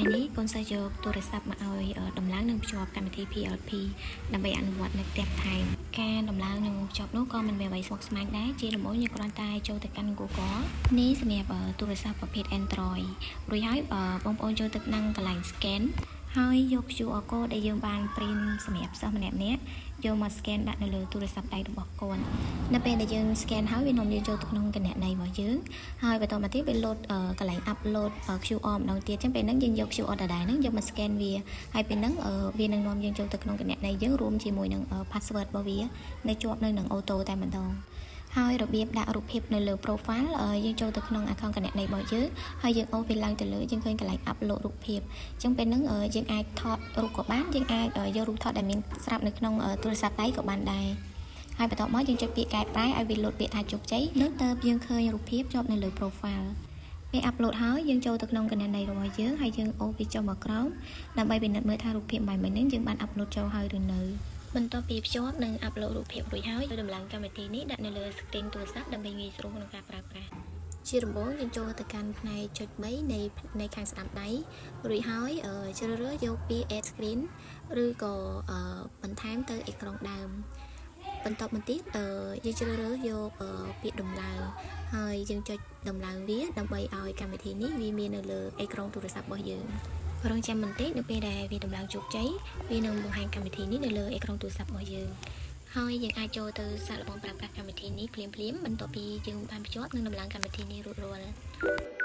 ថ្ងៃនេះកូនសិស្សយកទូរស័ព្ទមកឲ្យដំឡើងនិងភ្ជាប់កម្មវិធី PLP ដើម្បីអនុវត្តនៅផ្ទះថែមការដំឡើងនិងភ្ជាប់នោះក៏មិនមានអ្វីស្មុគស្មាញដែរជាដំបូងយើងគ្រាន់តែចូលទៅកាន់ Google នេះសម្រាប់ទូរស័ព្ទប្រភេទ Android រួចហើយបងប្អូនចូលទៅក្នុងកន្លែង Scan ហើយយក QR code ដែលយើងបាន print សម្រាប់សិស្សម្នាក់ៗយកមក scan ដាក់នៅលើទូរស័ព្ទដៃរបស់កូននៅពេលដែលយើង scan ហើយវានាំយើងចូលទៅក្នុងគណនីរបស់យើងហើយបន្តមកទៀតវា load កន្លែង upload QR ម្ដងទៀតអញ្ចឹងពេលហ្នឹងយើងយក QR ដដែលហ្នឹងយកមក scan វាហើយពេលហ្នឹងវានឹងនាំយើងចូលទៅក្នុងគណនីយើងរួមជាមួយនឹង password របស់វានៅជាប់នៅនឹង auto តែម្ដងហើយរបៀបដាក់រូបភាពនៅលើ profile យើងចូលទៅក្នុង account គណនីរបស់យើងហើយយើងអូសវាឡើងទៅលើយើងឃើញកន្លែង upload រូបភាពអញ្ចឹងពេលហ្នឹងយើងអាចថតរូបក៏បានយើងអាចយករូបថតដែលមានស្រាប់នៅក្នុងទូរស័ព្ទដៃក៏បានដែរហើយបន្ទាប់មកយើងចុចពាក្យកែប្រែឲ្យវា load ពាក្យថាជោគជ័យនោះតើបយើងឃើញរូបភាពជាប់នៅលើ profile ពេល upload ហើយយើងចូលទៅក្នុងគណនីរបស់យើងហើយយើងអូសវាចុះមកក្រោមដើម្បីពិនិត្យមើលថារូបភាពបែបនេះយើងបាន upload ចូលហើយឬនៅបន្ទាប់ពីភ្ជាប់និង upload រូបភាពរួចហើយដំឡើងកម្មវិធីនេះដាក់នៅលើ screen ទូរស័ព្ទដើម្បីងាយស្រួលក្នុងការប្រើប្រាស់ជាដំបូងយើងចូលទៅកាន់ផ្នែកចុច3នៃខាងស្ដាំដៃរួចហើយជ្រើសរើសយកពី Add Screen ឬក៏បន្ថែមទៅអេក្រង់ដើមបន្ទាប់មកទៀតយើងជ្រើសរើសយកពាក្យដំឡើងហើយយើងចុចដំឡើងវាដើម្បីឲ្យកម្មវិធីនេះវាមាននៅលើអេក្រង់ទូរស័ព្ទរបស់យើងរងចាំបន្តិចនៅពេលដែលវាដំឡើងជោគជ័យវានឹងបង្ហាញកម្មវិធីនេះនៅលើអេក្រង់ទូរស័ព្ទរបស់យើងហើយយើងអាចចូលទៅសាកល្បងប្រើប្រាស់កម្មវិធីនេះភ្លាមៗបន្ទាប់ពីយើងបានភ្ជាប់និងដំឡើងកម្មវិធីនេះរួចរាល់